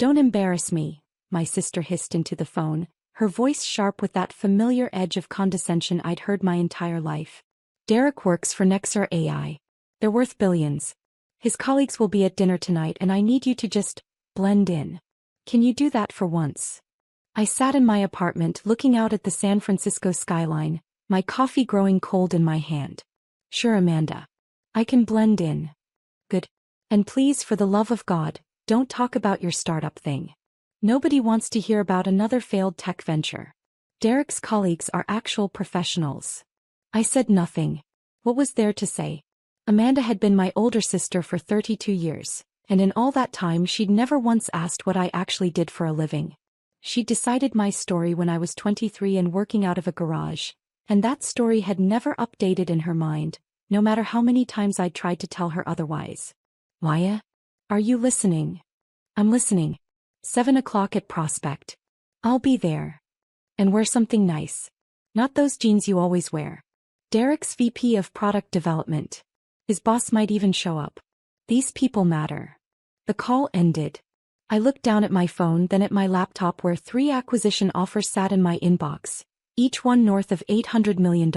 Don't embarrass me, my sister hissed into the phone, her voice sharp with that familiar edge of condescension I'd heard my entire life. Derek works for Nexar AI. They're worth billions. His colleagues will be at dinner tonight and I need you to just blend in. Can you do that for once? I sat in my apartment looking out at the San Francisco skyline, my coffee growing cold in my hand. Sure, Amanda. I can blend in. Good. And please, for the love of God, don't talk about your startup thing. Nobody wants to hear about another failed tech venture. Derek's colleagues are actual professionals. I said nothing. What was there to say? Amanda had been my older sister for 32 years, and in all that time she'd never once asked what I actually did for a living. She'd decided my story when I was 23 and working out of a garage, and that story had never updated in her mind, no matter how many times I'd tried to tell her otherwise. Maya? Are you listening? I'm listening. 7 o'clock at Prospect. I'll be there. And wear something nice. Not those jeans you always wear. Derek's VP of Product Development. His boss might even show up. These people matter. The call ended. I looked down at my phone, then at my laptop where 3 acquisition offers sat in my inbox, each one north of $800 million.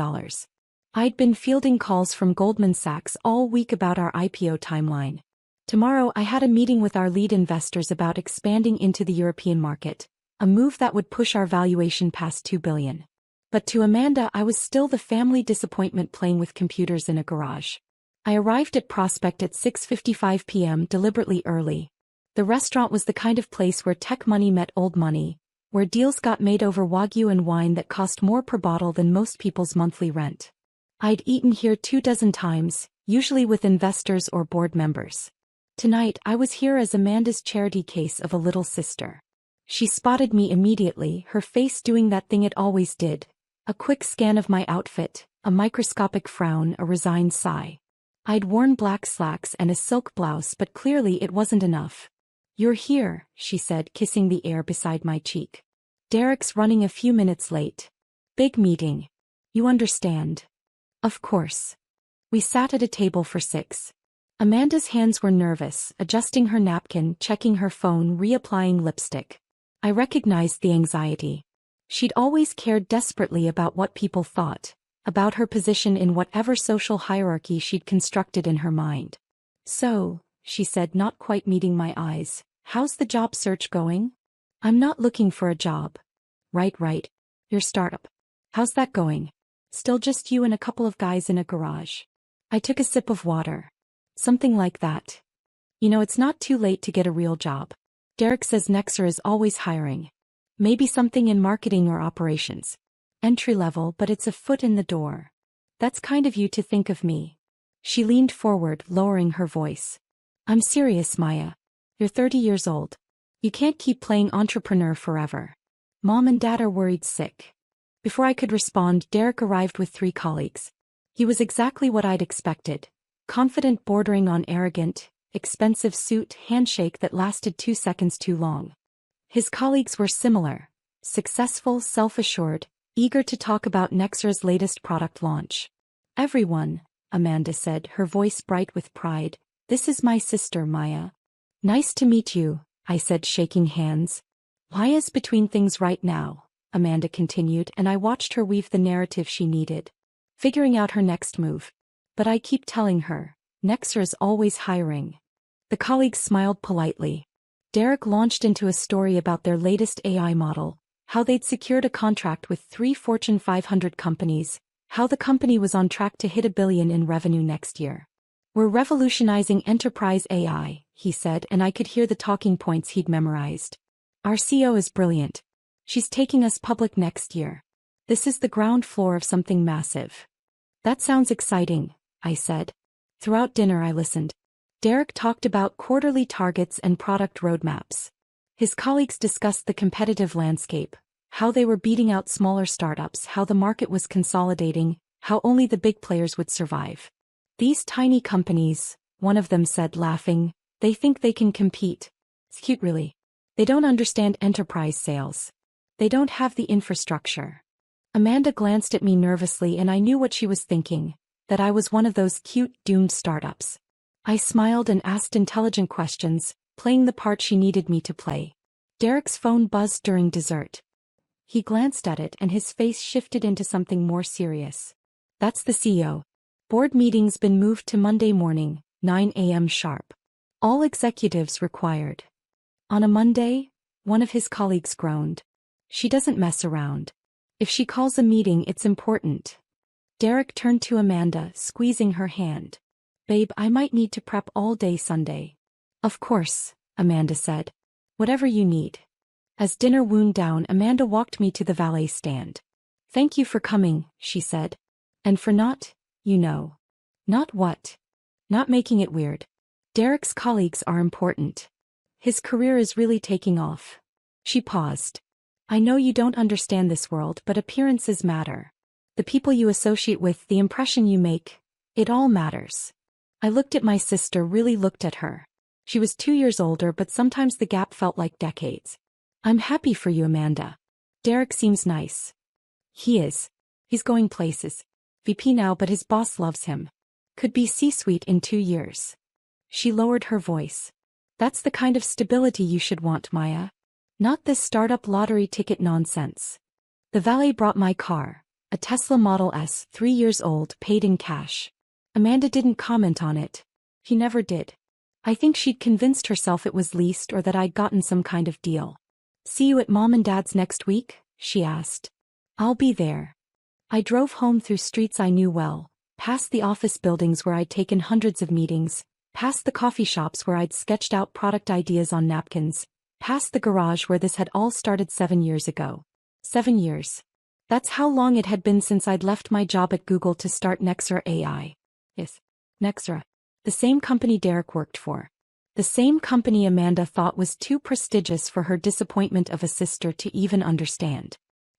I'd been fielding calls from Goldman Sachs all week about our IPO timeline. Tomorrow I had a meeting with our lead investors about expanding into the European market, a move that would push our valuation past $2 billion. But to Amanda I was still the family disappointment playing with computers in a garage. I arrived at Prospect at 6:55 p.m. deliberately early. The restaurant was the kind of place where tech money met old money, where deals got made over Wagyu and wine that cost more per bottle than most people's monthly rent. I'd eaten here 24 times, usually with investors or board members. Tonight I was here as Amanda's charity case of a little sister. She spotted me immediately, her face doing that thing it always did. A quick scan of my outfit, a microscopic frown, a resigned sigh. I'd worn black slacks and a silk blouse, but clearly it wasn't enough. You're here, she said, kissing the air beside my cheek. Derek's running a few minutes late. Big meeting. You understand. Of course. We sat at a table for 6. Amanda's hands were nervous, adjusting her napkin, checking her phone, reapplying lipstick. I recognized the anxiety. She'd always cared desperately about what people thought, about her position in whatever social hierarchy she'd constructed in her mind. So, she said, not quite meeting my eyes, how's the job search going? I'm not looking for a job. Right. Your startup. How's that going? Still just you and a couple of guys in a garage. I took a sip of water. Something like that. You know, it's not too late to get a real job. Derek says Nexar is always hiring. Maybe something in marketing or operations. Entry level, but it's a foot in the door. That's kind of you to think of me. She leaned forward, lowering her voice. I'm serious, Maya. You're 30 years old. You can't keep playing entrepreneur forever. Mom and Dad are worried sick. Before I could respond, Derek arrived with 3 colleagues. He was exactly what I'd expected. Confident bordering on arrogant, expensive suit, handshake that lasted 2 seconds too long. His colleagues were similar. Successful, self-assured, eager to talk about Nexar's latest product launch. Everyone, Amanda said, her voice bright with pride. This is my sister, Maya. Nice to meet you, I said, shaking hands. Maya's between things right now, Amanda continued, and I watched her weave the narrative she needed. Figuring out her next move. But I keep telling her, Nexar is always hiring. The colleagues smiled politely. Derek launched into a story about their latest AI model, how they'd secured a contract with 3 Fortune 500 companies, how the company was on track to hit $1 billion in revenue next year. We're revolutionizing enterprise AI, he said, and I could hear the talking points he'd memorized. Our CEO is brilliant. She's taking us public next year. This is the ground floor of something massive. That sounds exciting, I said. Throughout dinner I listened. Derek talked about quarterly targets and product roadmaps. His colleagues discussed the competitive landscape, how they were beating out smaller startups, how the market was consolidating, how only the big players would survive. These tiny companies, one of them said, laughing, they think they can compete. It's cute, really. They don't understand enterprise sales. They don't have the infrastructure. Amanda glanced at me nervously and I knew what she was thinking, that I was one of those cute, doomed startups. I smiled and asked intelligent questions. playing the part she needed me to play. Derek's phone buzzed during dessert. He glanced at it and his face shifted into something more serious. That's the CEO. Board meeting's been moved to Monday morning, 9 a.m. sharp. All executives required. On a Monday? One of his colleagues groaned. She doesn't mess around. If she calls a meeting, it's important. Derek turned to Amanda, squeezing her hand. Babe, I might need to prep all day Sunday. Of course, Amanda said. Whatever you need. As dinner wound down, Amanda walked me to the valet stand. Thank you for coming, she said. And for not, Not what? Not making it weird. Derek's colleagues are important. His career is really taking off. She paused. I know you don't understand this world, but appearances matter. The people you associate with, the impression you make, it all matters. I looked at my sister, really looked at her. She was 2 years older, but sometimes the gap felt like decades. I'm happy for you, Amanda. Derek seems nice. He is. He's going places. VP now, but his boss loves him. Could be C-suite in 2 years. She lowered her voice. That's the kind of stability you should want, Maya. Not this startup lottery ticket nonsense. The valet brought my car, a Tesla Model S, 3 years old, paid in cash. Amanda didn't comment on it. He never did. I think she'd convinced herself it was leased or that I'd gotten some kind of deal. See you at Mom and Dad's next week? She asked. I'll be there. I drove home through streets I knew well, past the office buildings where I'd taken hundreds of meetings, past the coffee shops where I'd sketched out product ideas on napkins, past the garage where this had all started 7 years ago. 7 years. That's how long it had been since I'd left my job at Google to start Nexar AI. Yes, Nexar. The same company Derek worked for. The same company Amanda thought was too prestigious for her disappointment of a sister to even understand.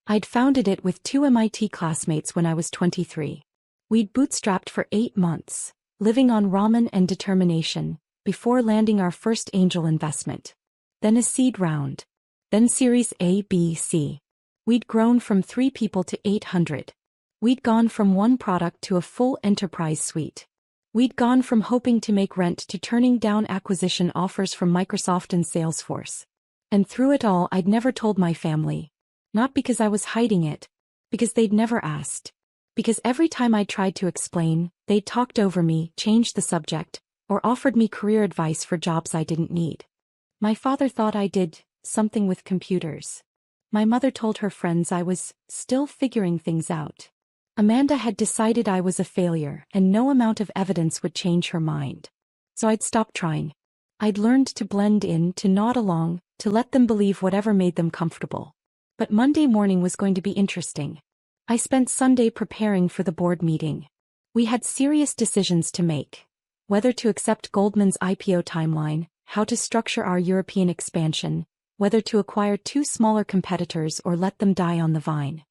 I'd founded it with 2 MIT classmates when I was 23. We'd bootstrapped for 8 months, living on ramen and determination, before landing our first angel investment. Then a seed round. Then Series A, B, C. We'd grown from 3 people to 800. We'd gone from one product to a full enterprise suite. We'd gone from hoping to make rent to turning down acquisition offers from Microsoft and Salesforce. And through it all, I'd never told my family. Not because I was hiding it. Because they'd never asked. Because every time I tried to explain, they talked over me, changed the subject, or offered me career advice for jobs I didn't need. My father thought I did something with computers. My mother told her friends I was still figuring things out. Amanda had decided I was a failure, and no amount of evidence would change her mind. So I'd stopped trying. I'd learned to blend in, to nod along, to let them believe whatever made them comfortable. But Monday morning was going to be interesting. I spent Sunday preparing for the board meeting. We had serious decisions to make. Whether to accept Goldman's IPO timeline, how to structure our European expansion, whether to acquire 2 smaller competitors or let them die on the vine.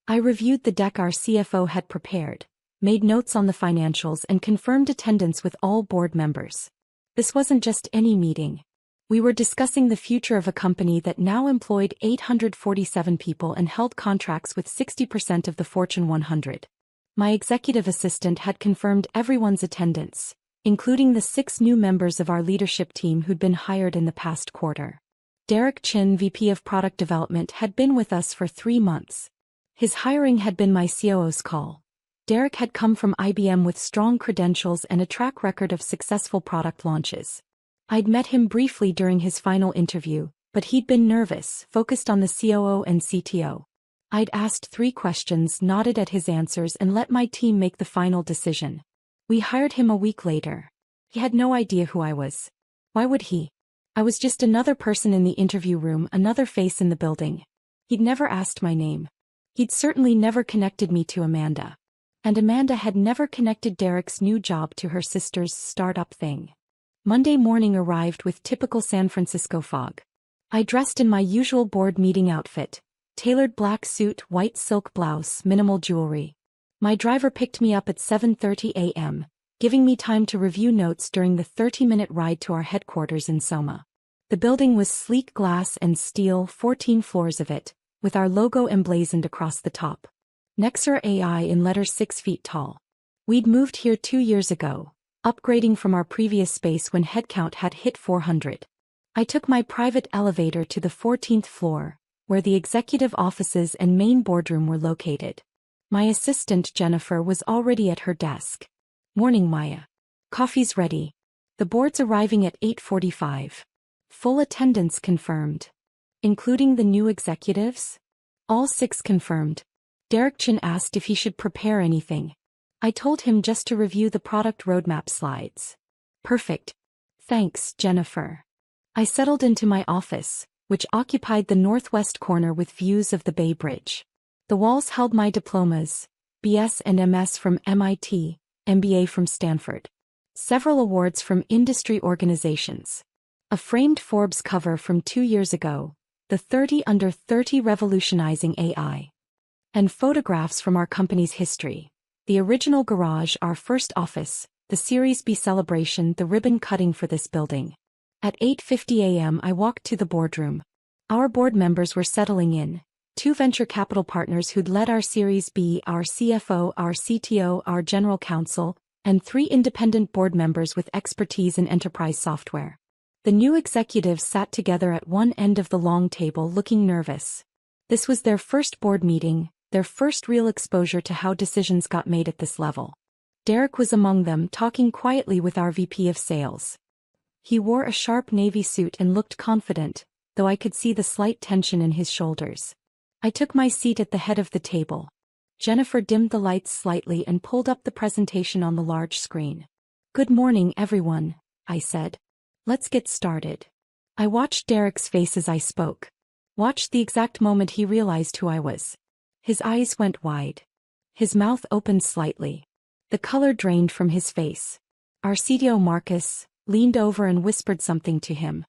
I reviewed the deck our CFO had prepared, made notes on the financials and confirmed attendance with all board members. This wasn't just any meeting. We were discussing the future of a company that now employed 847 people and held contracts with 60% of the Fortune 100. My executive assistant had confirmed everyone's attendance, including the 6 new members of our leadership team who'd been hired in the past quarter. Derek Chin, VP of Product Development, had been with us for 3 months. His hiring had been my COO's call. Derek had come from IBM with strong credentials and a track record of successful product launches. I'd met him briefly during his final interview, but he'd been nervous, focused on the COO and CTO. I'd asked 3 questions, nodded at his answers, and let my team make the final decision. We hired him a week later. He had no idea who I was. Why would he? I was just another person in the interview room, another face in the building. He'd never asked my name. He'd certainly never connected me to Amanda. And Amanda had never connected Derek's new job to her sister's startup thing. Monday morning arrived with typical San Francisco fog. I dressed in my usual board meeting outfit, tailored black suit, white silk blouse, minimal jewelry. My driver picked me up at 7:30 a.m., giving me time to review notes during the 30-minute ride to our headquarters in Soma. The building was sleek glass and steel, 14 floors of it, with our logo emblazoned across the top. Nexar AI in letters 6 feet tall. We'd moved here 2 years ago, upgrading from our previous space when headcount had hit 400. I took my private elevator to the 14th floor, where the executive offices and main boardroom were located. My assistant Jennifer was already at her desk. "Morning, Maya. Coffee's ready. The board's arriving at 8:45. Full attendance confirmed. Including the new executives?" "All 6 confirmed." Derek Chin asked if he should prepare anything. I told him just to review the product roadmap slides. "Perfect. Thanks, Jennifer." I settled into my office, which occupied the northwest corner with views of the Bay Bridge. The walls held my diplomas, BS and MS from MIT, MBA from Stanford. Several awards from industry organizations. A framed Forbes cover from 2 years ago, the 30 Under 30 Revolutionizing AI. And photographs from our company's history. The original garage, our first office, the Series B celebration, the ribbon cutting for this building. At 8:50 a.m. I walked to the boardroom. Our board members were settling in. 2 venture capital partners who'd led our Series B, our CFO, our CTO, our general counsel, and 3 independent board members with expertise in enterprise software. The new executives sat together at one end of the long table looking nervous. This was their first board meeting, their first real exposure to how decisions got made at this level. Derek was among them, talking quietly with our VP of sales. He wore a sharp navy suit and looked confident, though I could see the slight tension in his shoulders. I took my seat at the head of the table. Jennifer dimmed the lights slightly and pulled up the presentation on the large screen. "Good morning, everyone," I said. "Let's get started." I watched Derek's face as I spoke. Watched the exact moment he realized who I was. His eyes went wide. His mouth opened slightly. The color drained from his face. Our CTO Marcus leaned over and whispered something to him.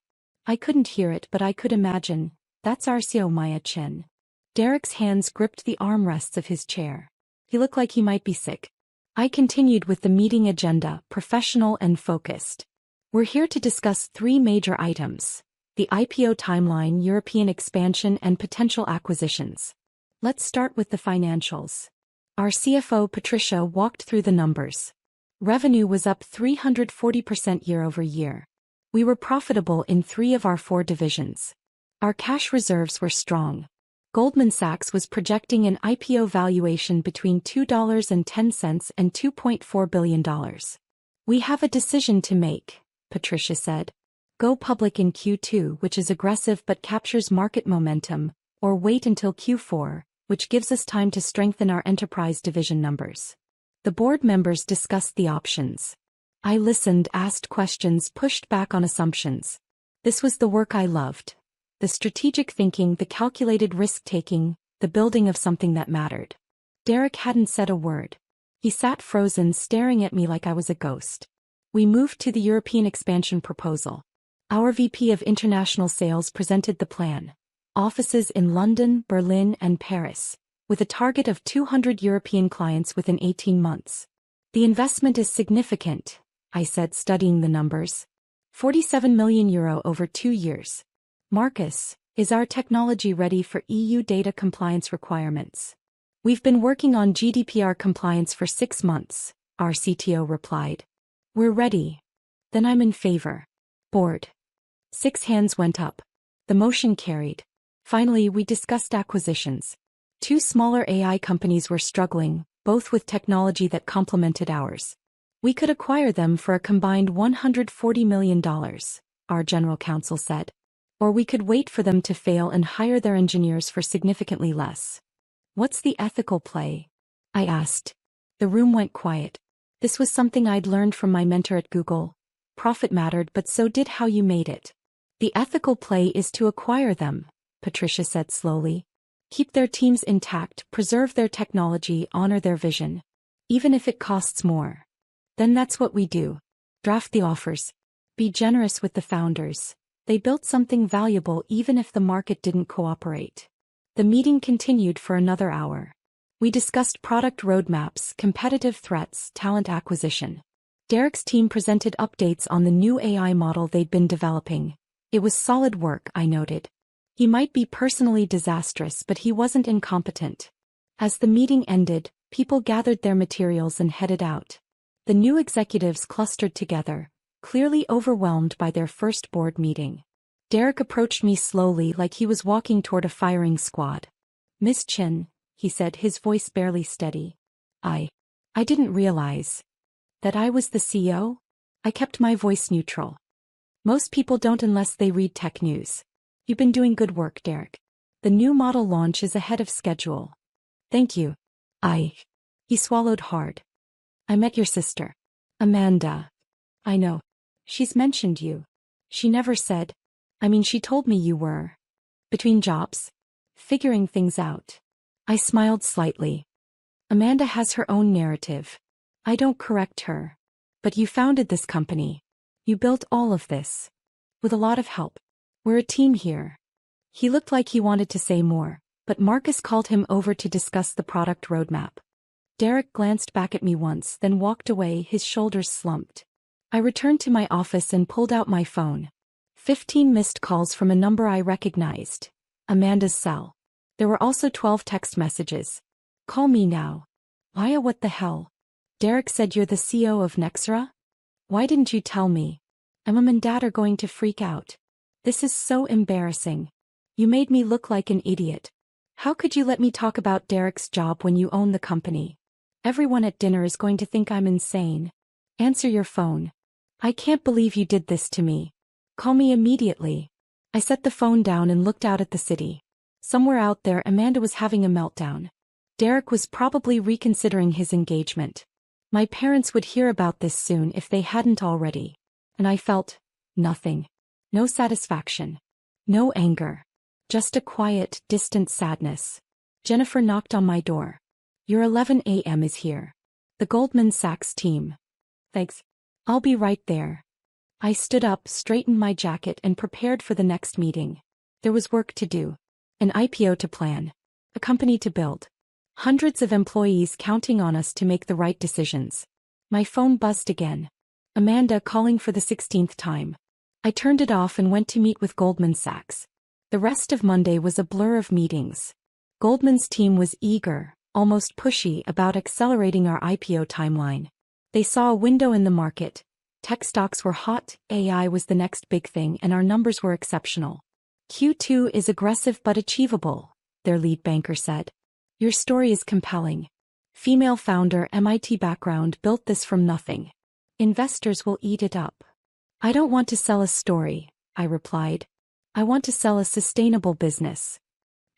I couldn't hear it, but I could imagine. "That's our CEO Maya Chen." Derek's hands gripped the armrests of his chair. He looked like he might be sick. I continued with the meeting agenda, professional and focused. "We're here to discuss 3 major items: the IPO timeline, European expansion, and potential acquisitions. Let's start with the financials." Our CFO Patricia walked through the numbers. Revenue was up 340% year-over-year. We were profitable in 3 of our 4 divisions. Our cash reserves were strong. Goldman Sachs was projecting an IPO valuation between $2.10 and $2.4 billion. "We have a decision to make," Patricia said. "Go public in Q2, which is aggressive but captures market momentum, or wait until Q4, which gives us time to strengthen our enterprise division numbers." The board members discussed the options. I listened, asked questions, pushed back on assumptions. This was the work I loved. The strategic thinking, the calculated risk-taking, the building of something that mattered. Derek hadn't said a word. He sat frozen, staring at me like I was a ghost. We moved to the European expansion proposal. Our VP of International Sales presented the plan. Offices in London, Berlin, and Paris, with a target of 200 European clients within 18 months. "The investment is significant," I said, studying the numbers. €47 million over 2 years. "Marcus, is our technology ready for EU data compliance requirements?" "We've been working on GDPR compliance for 6 months," our CTO replied. "We're ready." "Then I'm in favor." Board. 6 hands went up. The motion carried. Finally, we discussed acquisitions. 2 smaller AI companies were struggling, both with technology that complemented ours. We could acquire them for a combined $140 million, our general counsel said. Or we could wait for them to fail and hire their engineers for significantly less. "What's the ethical play?" I asked. The room went quiet. This was something I'd learned from my mentor at Google. Profit mattered, but so did how you made it. "The ethical play is to acquire them," Patricia said slowly. "Keep their teams intact, preserve their technology, honor their vision. Even if it costs more. Then that's what we do. Draft the offers. Be generous with the founders. They built something valuable even if the market didn't cooperate." The meeting continued for another hour. We discussed product roadmaps, competitive threats, talent acquisition. Derek's team presented updates on the new AI model they'd been developing. It was solid work, I noted. He might be personally disastrous, but he wasn't incompetent. As the meeting ended, people gathered their materials and headed out. The new executives clustered together, clearly overwhelmed by their first board meeting. Derek approached me slowly like he was walking toward a firing squad. "Miss Chin," he said, his voice barely steady. I didn't realize that I was the CEO? I kept my voice neutral. Most people don't unless they read tech news. You've been doing good work, Derek. The new model launch is ahead of schedule. Thank you. He swallowed hard. I met your sister. Amanda. I know. She's mentioned you. She never said. She told me you were between jobs, figuring things out. I smiled slightly. Amanda has her own narrative. I don't correct her. But you founded this company. You built all of this. With a lot of help. We're a team here. He looked like he wanted to say more, but Marcus called him over to discuss the product roadmap. Derek glanced back at me once, then walked away, his shoulders slumped. I returned to my office and pulled out my phone. 15 missed calls from a number I recognized. Amanda's cell. There were also 12 text messages. Call me now. Maya, what the hell? Derek said you're the CEO of Nexera? Why didn't you tell me? Mom and Dad are going to freak out. This is so embarrassing. You made me look like an idiot. How could you let me talk about Derek's job when you own the company? Everyone at dinner is going to think I'm insane. Answer your phone. I can't believe you did this to me. Call me immediately. I set the phone down and looked out at the city. Somewhere out there, Amanda was having a meltdown. Derek was probably reconsidering his engagement. My parents would hear about this soon if they hadn't already. And I felt nothing. No satisfaction. No anger. Just a quiet, distant sadness. Jennifer knocked on my door. Your 11 a.m. is here. The Goldman Sachs team. Thanks. I'll be right there. I stood up, straightened my jacket, and prepared for the next meeting. There was work to do. An IPO to plan. A company to build. Hundreds of employees counting on us to make the right decisions. My phone buzzed again. Amanda calling for the 16th time. I turned it off and went to meet with Goldman Sachs. The rest of Monday was a blur of meetings. Goldman's team was eager, almost pushy, about accelerating our IPO timeline. They saw a window in the market. Tech stocks were hot, AI was the next big thing, and our numbers were exceptional. Q2 is aggressive but achievable, their lead banker said. Your story is compelling. Female founder, MIT background, built this from nothing. Investors will eat it up. I don't want to sell a story, I replied. I want to sell a sustainable business.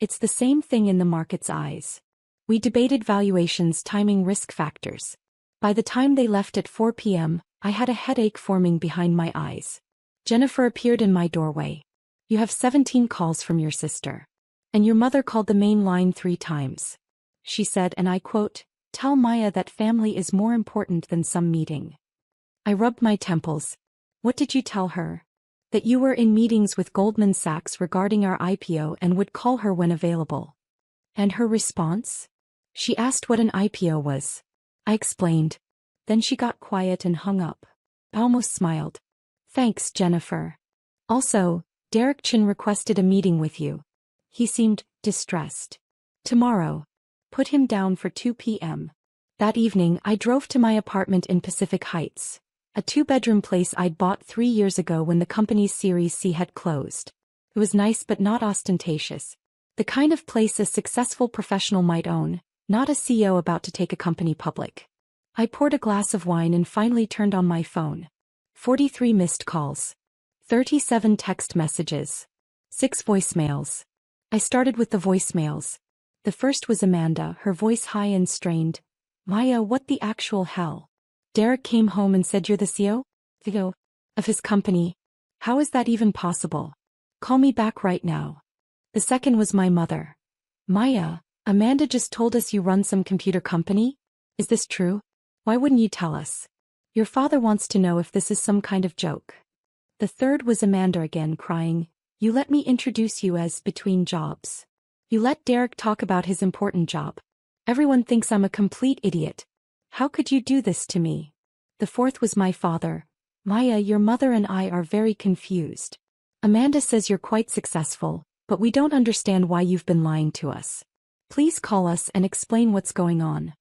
It's the same thing in the market's eyes. We debated valuations, timing, risk factors. By the time they left at 4 p.m., I had a headache forming behind my eyes. Jennifer appeared in my doorway. You have 17 calls from your sister. And your mother called the main line 3 times. She said, and I quote, "Tell Maya that family is more important than some meeting." I rubbed my temples. What did you tell her? That you were in meetings with Goldman Sachs regarding our IPO and would call her when available. And her response? She asked what an IPO was. I explained. Then she got quiet and hung up. I almost smiled. Thanks, Jennifer. Also, Derek Chin requested a meeting with you. He seemed distressed. Tomorrow. Put him down for 2 p.m. That evening, I drove to my apartment in Pacific Heights. A 2-bedroom place I'd bought 3 years ago when the company's Series C had closed. It was nice but not ostentatious. The kind of place a successful professional might own, not a CEO about to take a company public. I poured a glass of wine and finally turned on my phone. 43 missed calls. 37 text messages. 6 voicemails. I started with the voicemails. The first was Amanda, her voice high and strained. Maya, what the actual hell? Derek came home and said you're the CEO? CEO? Of his company? How is that even possible? Call me back right now. The second was my mother. Maya, Amanda just told us you run some computer company? Is this true? Why wouldn't you tell us? Your father wants to know if this is some kind of joke. The third was Amanda again, crying, you let me introduce you as between jobs. You let Derek talk about his important job. Everyone thinks I'm a complete idiot. How could you do this to me? The fourth was my father. Maya, your mother and I are very confused. Amanda says you're quite successful, but we don't understand why you've been lying to us. Please call us and explain what's going on.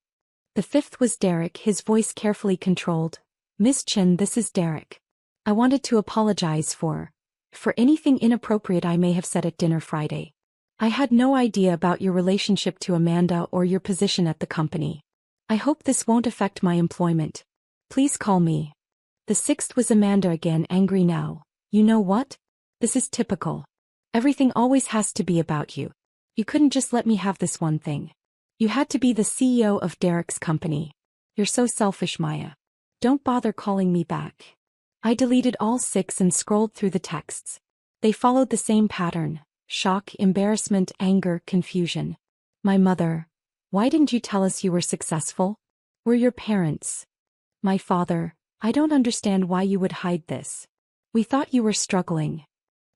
The fifth was Derek, his voice carefully controlled. Miss Chin, this is Derek. I wanted to apologize for for anything inappropriate I may have said at dinner Friday. I had no idea about your relationship to Amanda or your position at the company. I hope this won't affect my employment. Please call me. The sixth was Amanda again, angry now. You know what? This is typical. Everything always has to be about you. You couldn't just let me have this one thing. You had to be the CEO of Derek's company. You're so selfish, Maya. Don't bother calling me back. I deleted all 6 and scrolled through the texts. They followed the same pattern: shock, embarrassment, anger, confusion. My mother. Why didn't you tell us you were successful? We're your parents. My father. I don't understand why you would hide this. We thought you were struggling.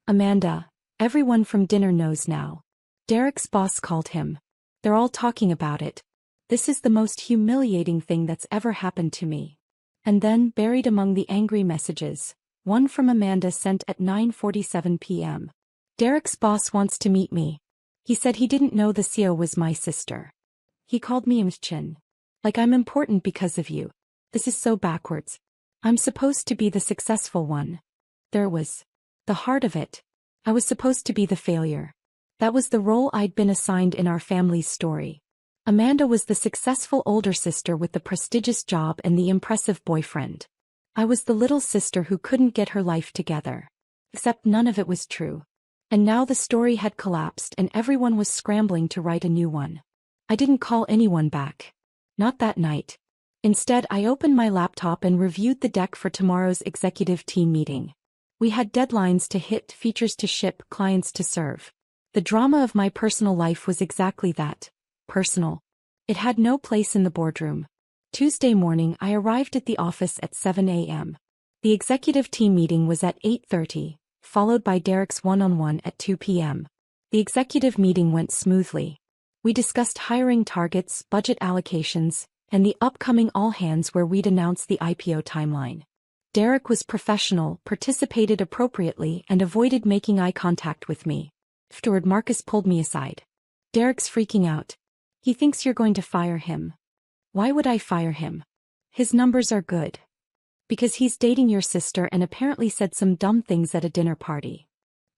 Amanda. Everyone from dinner knows now. Derek's boss called him. They're all talking about it. This is the most humiliating thing that's ever happened to me. And then, buried among the angry messages, one from Amanda sent at 9:47 p.m. Derek's boss wants to meet me. He said he didn't know the CEO was my sister. He called me Mchin. Like I'm important because of you. This is so backwards. I'm supposed to be the successful one. There was the heart of it. I was supposed to be the failure. That was the role I'd been assigned in our family's story. Amanda was the successful older sister with the prestigious job and the impressive boyfriend. I was the little sister who couldn't get her life together. Except none of it was true. And now the story had collapsed and everyone was scrambling to write a new one. I didn't call anyone back. Not that night. Instead, I opened my laptop and reviewed the deck for tomorrow's executive team meeting. We had deadlines to hit, features to ship, clients to serve. The drama of my personal life was exactly that. Personal. It had no place in the boardroom. Tuesday morning I arrived at the office at 7 a.m. The executive team meeting was at 8:30, followed by Derek's one-on-one at 2 p.m. The executive meeting went smoothly. We discussed hiring targets, budget allocations, and the upcoming all-hands where we'd announce the IPO timeline. Derek was professional, participated appropriately, and avoided making eye contact with me. Afterward, Marcus pulled me aside. Derek's freaking out. He thinks you're going to fire him. Why would I fire him? His numbers are good. Because he's dating your sister and apparently said some dumb things at a dinner party.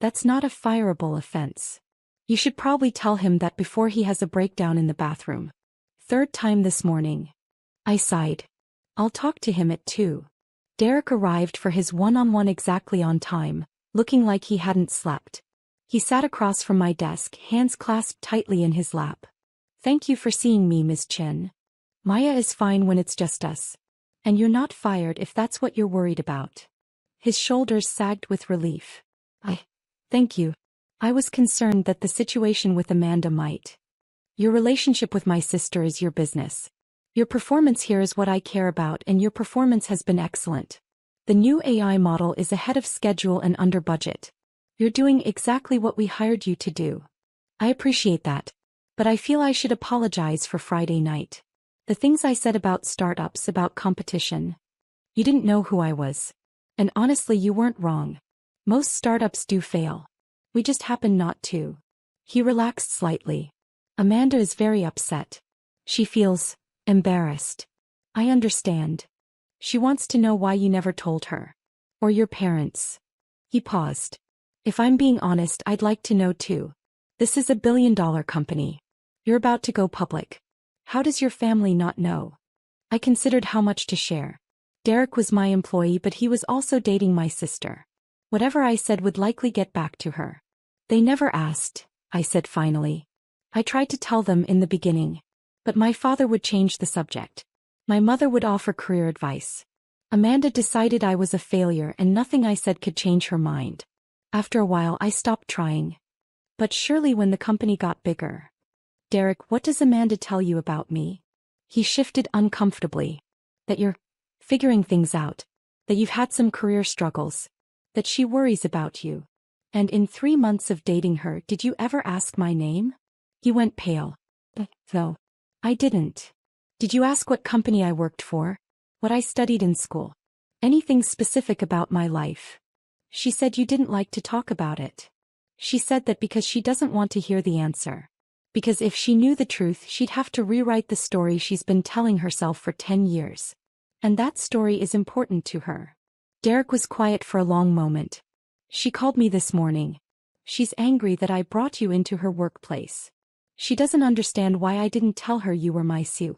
That's not a fireable offense. You should probably tell him that before he has a breakdown in the bathroom. 3rd time this morning. I sighed. I'll talk to him at 2. Derek arrived for his one-on-one exactly on time, looking like he hadn't slept. He sat across from my desk, hands clasped tightly in his lap. Thank you for seeing me, Ms. Chin. Maya is fine when it's just us. And you're not fired if that's what you're worried about. His shoulders sagged with relief. Thank you. I was concerned that the situation with Amanda might. Your relationship with my sister is your business. Your performance here is what I care about, and your performance has been excellent. The new AI model is ahead of schedule and under budget. You're doing exactly what we hired you to do. I appreciate that. But I feel I should apologize for Friday night. The things I said about startups, about competition. You didn't know who I was. And honestly, you weren't wrong. Most startups do fail. We just happen not to. He relaxed slightly. Amanda is very upset. She feels embarrassed. I understand. She wants to know why you never told her. Or your parents. He paused. If I'm being honest, I'd like to know too. This is a billion-dollar company. You're about to go public. How does your family not know? I considered how much to share. Derek was my employee, but he was also dating my sister. Whatever I said would likely get back to her. They never asked, I said finally. I tried to tell them in the beginning. But my father would change the subject. My mother would offer career advice. Amanda decided I was a failure and nothing I said could change her mind. After a while I stopped trying. But surely when the company got bigger. Derek, what does Amanda tell you about me? He shifted uncomfortably. That you're figuring things out. That you've had some career struggles. That she worries about you. And in 3 months of dating her, did you ever ask my name? He went pale. No. I didn't. Did you ask what company I worked for? What I studied in school? Anything specific about my life? She said you didn't like to talk about it. She said that because she doesn't want to hear the answer. Because if she knew the truth, she'd have to rewrite the story she's been telling herself for 10 years. And that story is important to her. Derek was quiet for a long moment. She called me this morning. She's angry that I brought you into her workplace. She doesn't understand why I didn't tell her you were my Sue.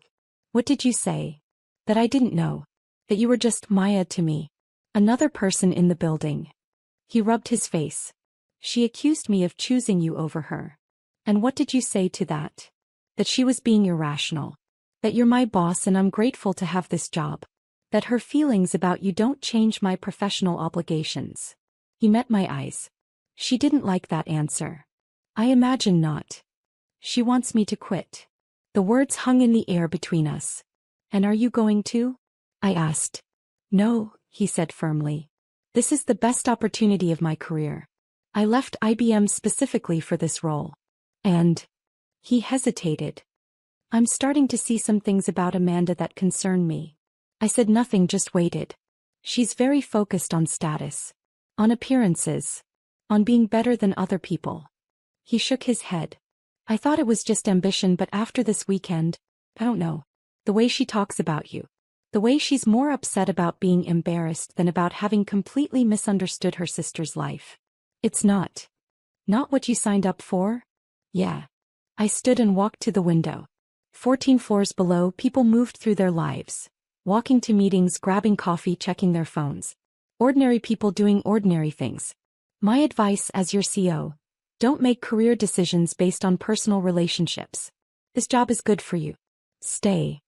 What did you say? That I didn't know. That you were just Maya to me. Another person in the building. He rubbed his face. She accused me of choosing you over her. And what did you say to that? That she was being irrational. That you're my boss and I'm grateful to have this job. That her feelings about you don't change my professional obligations. He met my eyes. She didn't like that answer. I imagine not. She wants me to quit. The words hung in the air between us. And are you going to? I asked. No, he said firmly. This is the best opportunity of my career. I left IBM specifically for this role. And he hesitated. I'm starting to see some things about Amanda that concern me. I said nothing, just waited. She's very focused on status. On appearances. On being better than other people. He shook his head. I thought it was just ambition, but after this weekend, I don't know. The way she talks about you. The way she's more upset about being embarrassed than about having completely misunderstood her sister's life. It's not. Not what you signed up for? Yeah. I stood and walked to the window. 14 floors below, people moved through their lives. Walking to meetings, grabbing coffee, checking their phones. Ordinary people doing ordinary things. My advice as your CEO: don't make career decisions based on personal relationships. This job is good for you. Stay.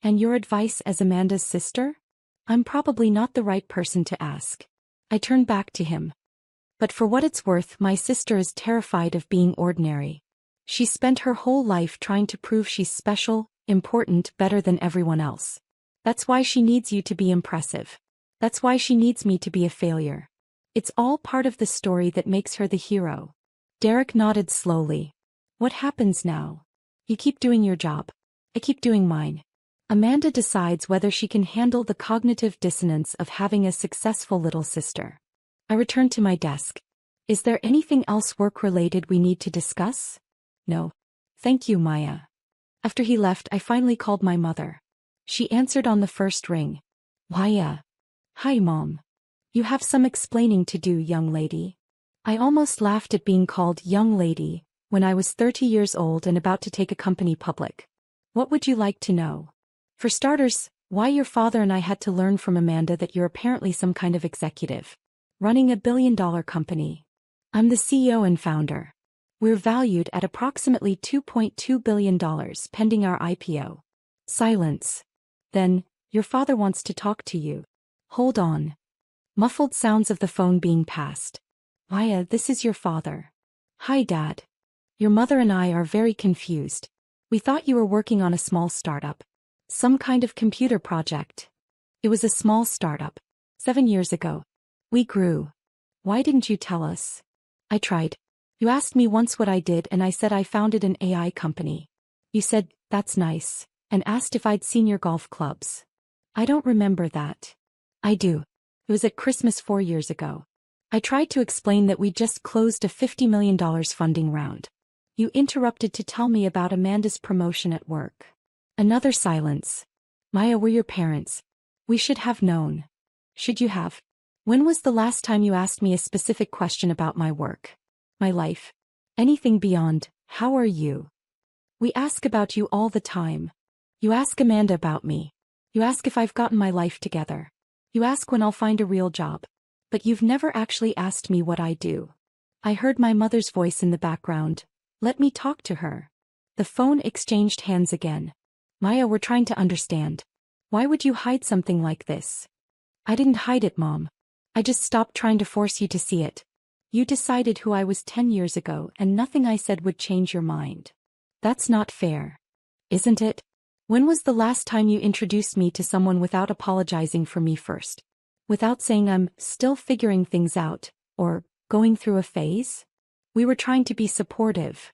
And your advice as Amanda's sister? I'm probably not the right person to ask. I turned back to him. But for what it's worth, my sister is terrified of being ordinary. She spent her whole life trying to prove she's special, important, better than everyone else. That's why she needs you to be impressive. That's why she needs me to be a failure. It's all part of the story that makes her the hero. Derek nodded slowly. What happens now? You keep doing your job. I keep doing mine. Amanda decides whether she can handle the cognitive dissonance of having a successful little sister. I returned to my desk. Is there anything else work-related we need to discuss? No. Thank you, Maya. After he left, I finally called my mother. She answered on the first ring. Maya. Hi, Mom. You have some explaining to do, young lady. I almost laughed at being called young lady when I was 30 years old and about to take a company public. What would you like to know? For starters, why your father and I had to learn from Amanda that you're apparently some kind of executive. Running a billion-dollar company. I'm the CEO and founder. We're valued at approximately $2.2 billion pending our IPO. Silence. Then, your father wants to talk to you. Hold on. Muffled sounds of the phone being passed. Maya, this is your father. Hi, Dad. Your mother and I are very confused. We thought you were working on a small startup. Some kind of computer project. It was a small startup. 7 years ago. We grew. Why didn't you tell us? I tried. You asked me once what I did and I said I founded an AI company. You said, that's nice, and asked if I'd seen your golf clubs. I don't remember that. I do. It was at Christmas 4 years ago. I tried to explain that we just closed a $50 million funding round. You interrupted to tell me about Amanda's promotion at work. Another silence. Maya, we're your parents. We should have known. Should you have? When was the last time you asked me a specific question about my work? My life? Anything beyond, how are you? We ask about you all the time. You ask Amanda about me. You ask if I've gotten my life together. You ask when I'll find a real job. But you've never actually asked me what I do. I heard my mother's voice in the background. Let me talk to her. The phone exchanged hands again. Maya, we're trying to understand. Why would you hide something like this? I didn't hide it, Mom. I just stopped trying to force you to see it. You decided who I was 10 years ago and nothing I said would change your mind. That's not fair. Isn't it? When was the last time you introduced me to someone without apologizing for me first? Without saying I'm still figuring things out, or going through a phase? We were trying to be supportive.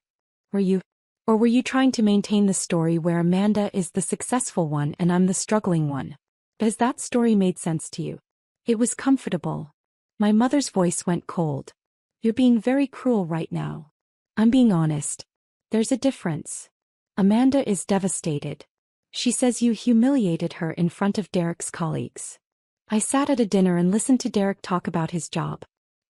Were you? Or were you trying to maintain the story where Amanda is the successful one and I'm the struggling one? Has that story made sense to you? It was comfortable. My mother's voice went cold. You're being very cruel right now. I'm being honest. There's a difference. Amanda is devastated. She says you humiliated her in front of Derek's colleagues. I sat at a dinner and listened to Derek talk about his job.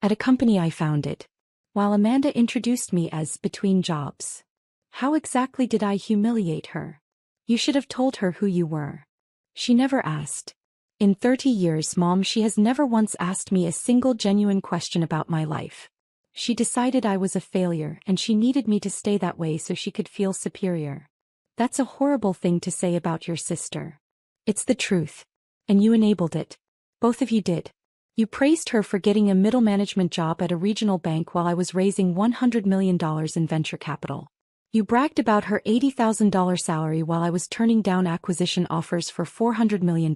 At a company I founded. While Amanda introduced me as between jobs. How exactly did I humiliate her? You should have told her who you were. She never asked. In 30 years, Mom, she has never once asked me a single genuine question about my life. She decided I was a failure and she needed me to stay that way so she could feel superior. That's a horrible thing to say about your sister. It's the truth. And you enabled it. Both of you did. You praised her for getting a middle management job at a regional bank while I was raising $100 million in venture capital. You bragged about her $80,000 salary while I was turning down acquisition offers for $400 million.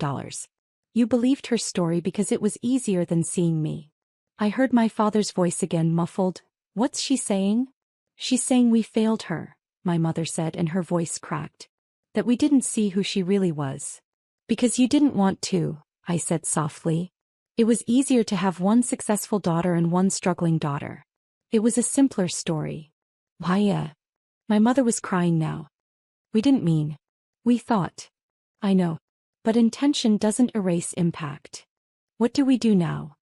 You believed her story because it was easier than seeing me. I heard my father's voice again, muffled. What's she saying? She's saying we failed her, my mother said, and her voice cracked. That we didn't see who she really was. Because you didn't want to, I said softly. It was easier to have one successful daughter and one struggling daughter. It was a simpler story. Why? My mother was crying now. We didn't mean. We thought. I know. But intention doesn't erase impact. What do we do now?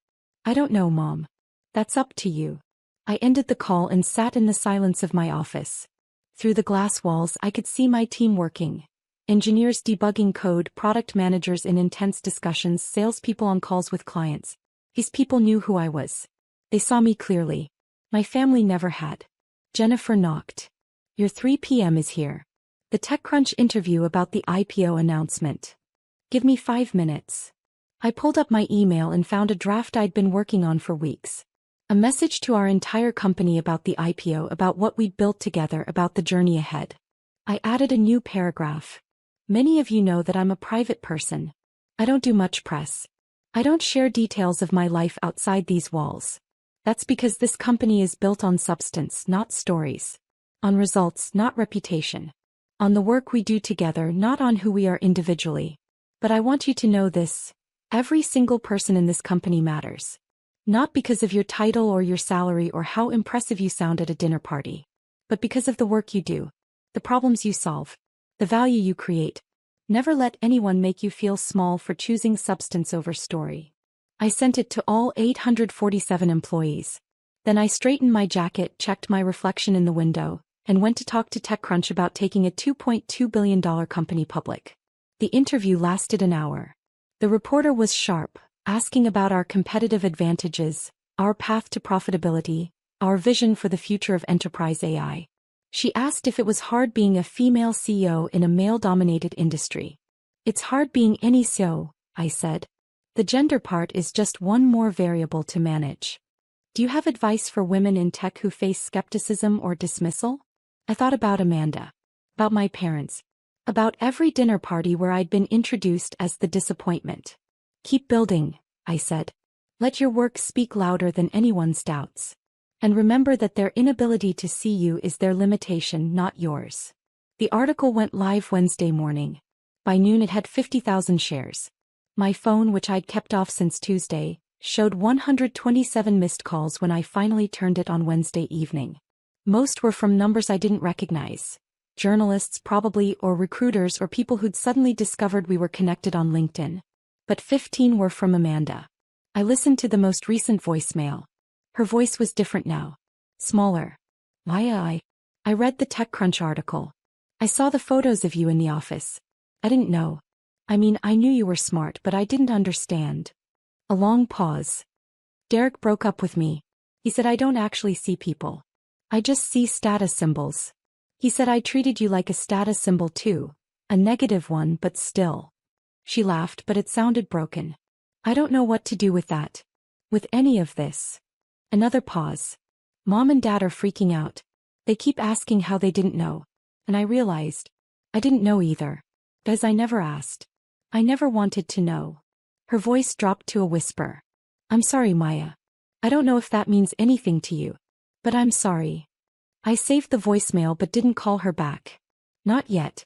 I don't know, Mom. That's up to you. I ended the call and sat in the silence of my office. Through the glass walls I could see my team working. Engineers debugging code, product managers in intense discussions, salespeople on calls with clients. These people knew who I was. They saw me clearly. My family never had. Jennifer knocked. Your 3 p.m. is here. The TechCrunch interview about the IPO announcement. Give me 5 minutes. I pulled up my email and found a draft I'd been working on for weeks. A message to our entire company about the IPO, about what we'd built together, about the journey ahead. I added a new paragraph. Many of you know that I'm a private person. I don't do much press. I don't share details of my life outside these walls. That's because this company is built on substance, not stories. On results, not reputation. On the work we do together, not on who we are individually. But I want you to know this. Every single person in this company matters. Not because of your title or your salary or how impressive you sound at a dinner party. But because of the work you do. The problems you solve. The value you create. Never let anyone make you feel small for choosing substance over story. I sent it to all 847 employees. Then I straightened my jacket, checked my reflection in the window, and went to talk to TechCrunch about taking a $2.2 billion company public. The interview lasted an hour. The reporter was sharp, asking about our competitive advantages, our path to profitability, our vision for the future of enterprise AI. She asked if it was hard being a female CEO in a male-dominated industry. It's hard being any CEO, I said. The gender part is just one more variable to manage. Do you have advice for women in tech who face skepticism or dismissal? I thought about Amanda. About my parents. About every dinner party where I'd been introduced as the disappointment. Keep building, I said. Let your work speak louder than anyone's doubts. And remember that their inability to see you is their limitation, not yours. The article went live Wednesday morning. By noon it had 50,000 shares. My phone, which I'd kept off since Tuesday, showed 127 missed calls when I finally turned it on Wednesday evening. Most were from numbers I didn't recognize. Journalists probably, or recruiters, or people who'd suddenly discovered we were connected on LinkedIn. But 15 were from Amanda. I listened to the most recent voicemail. Her voice was different now. Smaller. I read the TechCrunch article. I saw the photos of you in the office. I didn't know. I mean, I knew you were smart, but I didn't understand. A long pause. Derek broke up with me. He said I don't actually see people. I just see status symbols. He said I treated you like a status symbol too. A negative one, but still. She laughed, but it sounded broken. I don't know what to do with that. With any of this. Another pause. Mom and Dad are freaking out. They keep asking how they didn't know. And I realized. I didn't know either. Because I never asked. I never wanted to know. Her voice dropped to a whisper. I'm sorry, Maya. I don't know if that means anything to you. But I'm sorry. I saved the voicemail but didn't call her back. Not yet.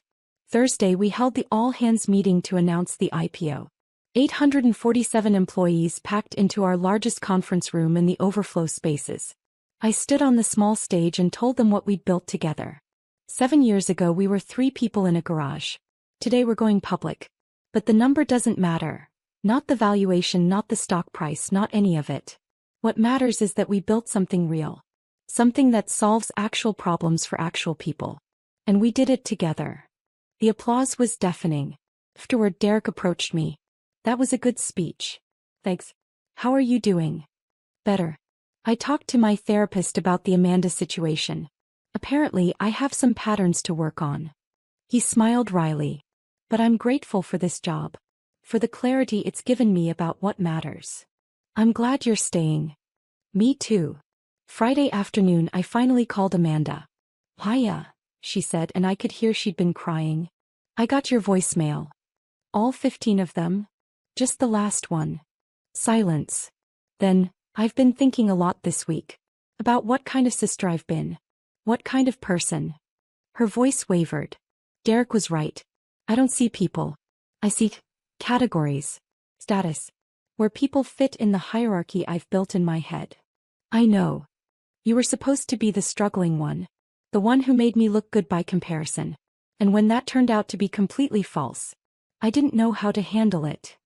Thursday we held the all-hands meeting to announce the IPO. 847 employees packed into our largest conference room in the overflow spaces. I stood on the small stage and told them what we'd built together. 7 years ago we were 3 people in a garage. Today we're going public. But the number doesn't matter. Not the valuation, not the stock price, not any of it. What matters is that we built something real. Something that solves actual problems for actual people. And we did it together. The applause was deafening. Afterward, Derek approached me. That was a good speech. Thanks. How are you doing? Better. I talked to my therapist about the Amanda situation. Apparently, I have some patterns to work on. He smiled wryly. But I'm grateful for this job. For the clarity it's given me about what matters. I'm glad you're staying. Me too. Friday afternoon, I finally called Amanda. Hiya, she said, and I could hear she'd been crying. I got your voicemail. All 15 of them? Just the last one. Silence. Then, I've been thinking a lot this week. About what kind of sister I've been. What kind of person. Her voice wavered. Derek was right. I don't see people. I see categories. Status. Where people fit in the hierarchy I've built in my head. I know. You were supposed to be the struggling one. The one who made me look good by comparison. And when that turned out to be completely false, I didn't know how to handle it.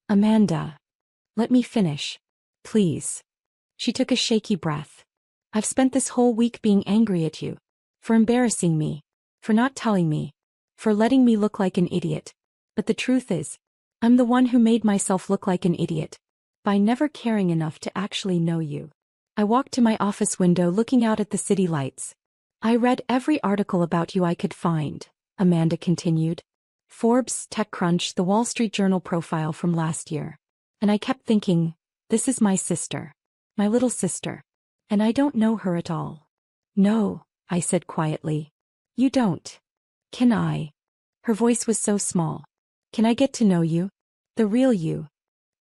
Amanda. Let me finish. Please. She took a shaky breath. I've spent this whole week being angry at you. For embarrassing me. For not telling me. For letting me look like an idiot. But the truth is, I'm the one who made myself look like an idiot. By never caring enough to actually know you. I walked to my office window looking out at the city lights. I read every article about you I could find, Amanda continued. Forbes, TechCrunch, the Wall Street Journal profile from last year. And I kept thinking, this is my sister. My little sister. And I don't know her at all. No, I said quietly. You don't. Can I? Her voice was so small. Can I get to know you? The real you.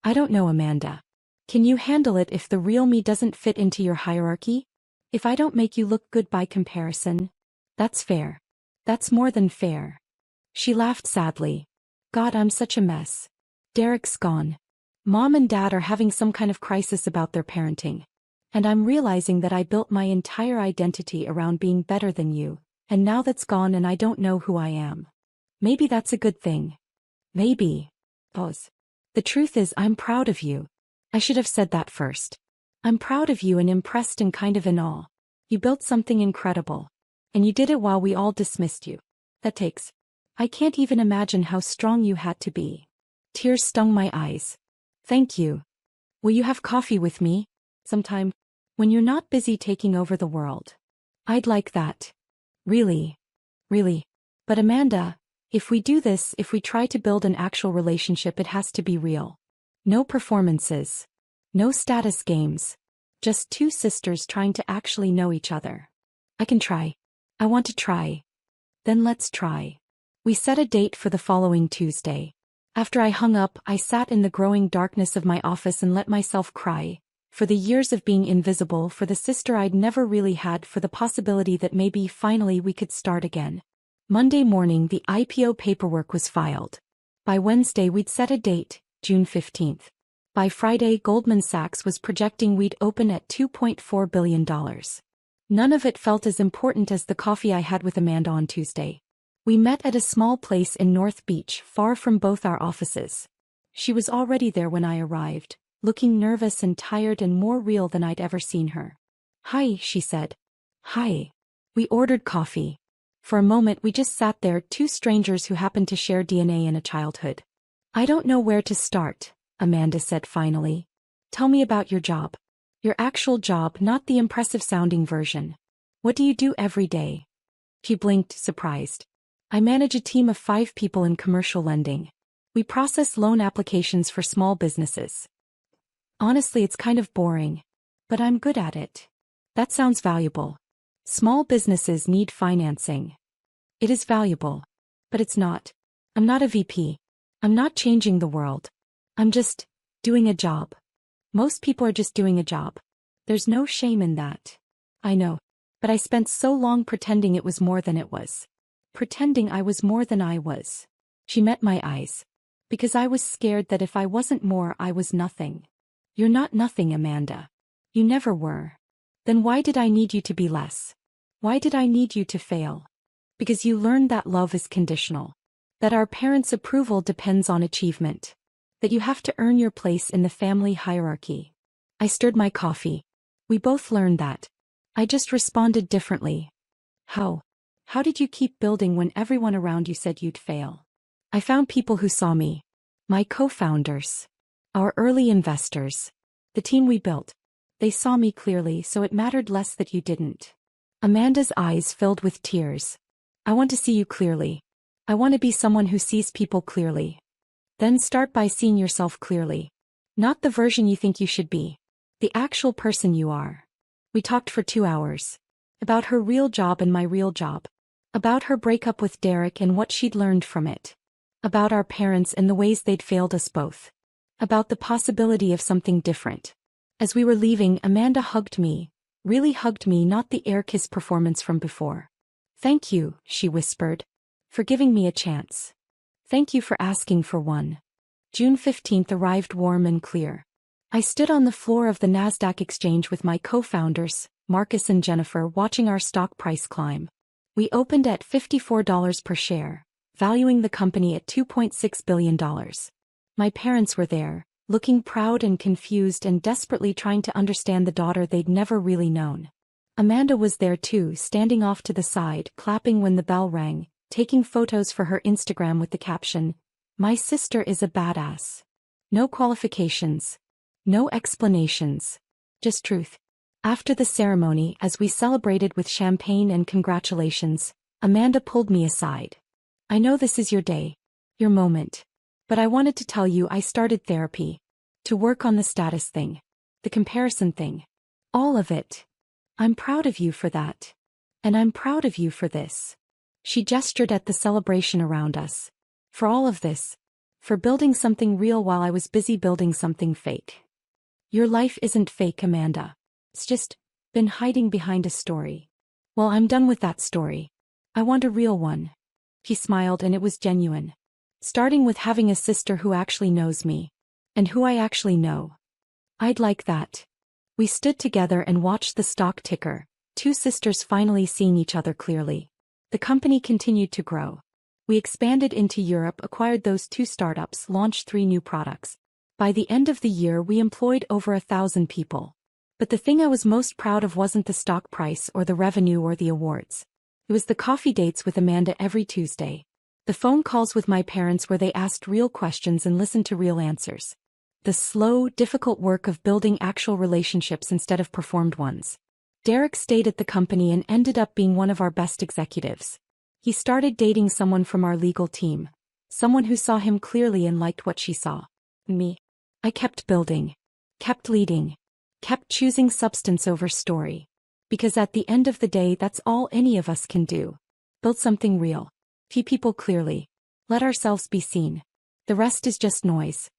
I don't know, Amanda. Can you handle it if the real me doesn't fit into your hierarchy? If I don't make you look good by comparison? That's fair. That's more than fair. She laughed sadly. God, I'm such a mess. Derek's gone. Mom and Dad are having some kind of crisis about their parenting. And I'm realizing that I built my entire identity around being better than you, and now that's gone and I don't know who I am. Maybe that's a good thing. Maybe. Pause. The truth is, I'm proud of you. I should have said that first. I'm proud of you and impressed and kind of in awe. You built something incredible. And you did it while we all dismissed you. That takes. I can't even imagine how strong you had to be. Tears stung my eyes. Thank you. Will you have coffee with me? Sometime. When you're not busy taking over the world. I'd like that. Really. Really. But Amanda, if we do this, if we try to build an actual relationship, it has to be real. No performances. No status games. Just two sisters trying to actually know each other. I can try. I want to try. Then let's try. We set a date for the following Tuesday. After I hung up, I sat in the growing darkness of my office and let myself cry. For the years of being invisible, for the sister I'd never really had, for the possibility that maybe finally we could start again. Monday morning, the IPO paperwork was filed. By Wednesday, we'd set a date, June 15th. By Friday, Goldman Sachs was projecting we'd open at $2.4 billion. None of it felt as important as the coffee I had with Amanda on Tuesday. We met at a small place in North Beach, far from both our offices. She was already there when I arrived, looking nervous and tired and more real than I'd ever seen her. Hi, she said. Hi. We ordered coffee. For a moment we just sat there, two strangers who happened to share DNA in a childhood. I don't know where to start, Amanda said finally. Tell me about your job. Your actual job, not the impressive-sounding version. What do you do every day? She blinked, surprised. I manage a team of 5 people in commercial lending. We process loan applications for small businesses. Honestly, it's kind of boring. But I'm good at it. That sounds valuable. Small businesses need financing. It is valuable. But it's not. I'm not a VP. I'm not changing the world. I'm just doing a job. Most people are just doing a job. There's no shame in that. I know. But I spent so long pretending it was more than it was. Pretending I was more than I was. She met my eyes. Because I was scared that if I wasn't more, I was nothing. You're not nothing, Amanda. You never were. Then why did I need you to be less? Why did I need you to fail? Because you learned that love is conditional. That our parents' approval depends on achievement. That you have to earn your place in the family hierarchy. I stirred my coffee. We both learned that. I just responded differently. How? How did you keep building when everyone around you said you'd fail? I found people who saw me. My co-founders. Our early investors. The team we built. They saw me clearly, so it mattered less that you didn't. Amanda's eyes filled with tears. I want to see you clearly. I want to be someone who sees people clearly. Then start by seeing yourself clearly. Not the version you think you should be. The actual person you are. We talked for 2 hours. About her real job and my real job. About her breakup with Derek and what she'd learned from it. About our parents and the ways they'd failed us both. About the possibility of something different. As we were leaving, Amanda hugged me. Really hugged me, not the air kiss performance from before. Thank you, she whispered. For giving me a chance. Thank you for asking for one. June 15th arrived warm and clear. I stood on the floor of the NASDAQ exchange with my co-founders, Marcus and Jennifer, watching our stock price climb. We opened at $54 per share, valuing the company at $2.6 billion. My parents were there, looking proud and confused and desperately trying to understand the daughter they'd never really known. Amanda was there too, standing off to the side, clapping when the bell rang, taking photos for her Instagram with the caption, "My sister is a badass." No qualifications. No explanations. Just truth. After the ceremony, as we celebrated with champagne and congratulations, Amanda pulled me aside. I know this is your day. Your moment. But I wanted to tell you I started therapy. To work on the status thing. The comparison thing. All of it. I'm proud of you for that. And I'm proud of you for this. She gestured at the celebration around us. For all of this. For building something real while I was busy building something fake. Your life isn't fake, Amanda. It's just been hiding behind a story. Well, I'm done with that story. I want a real one. He smiled and it was genuine. Starting with having a sister who actually knows me. And who I actually know. I'd like that. We stood together and watched the stock ticker, two sisters finally seeing each other clearly. The company continued to grow. We expanded into Europe, acquired those 2 startups, launched 3 new products. By the end of the year we employed over 1,000 people. But the thing I was most proud of wasn't the stock price or the revenue or the awards. It was the coffee dates with Amanda every Tuesday. The phone calls with my parents where they asked real questions and listened to real answers. The slow, difficult work of building actual relationships instead of performed ones. Derek stayed at the company and ended up being one of our best executives. He started dating someone from our legal team. Someone who saw him clearly and liked what she saw. Me. I kept building. Kept leading. Kept choosing substance over story. Because at the end of the day that's all any of us can do. Build something real. See people clearly. Let ourselves be seen. The rest is just noise.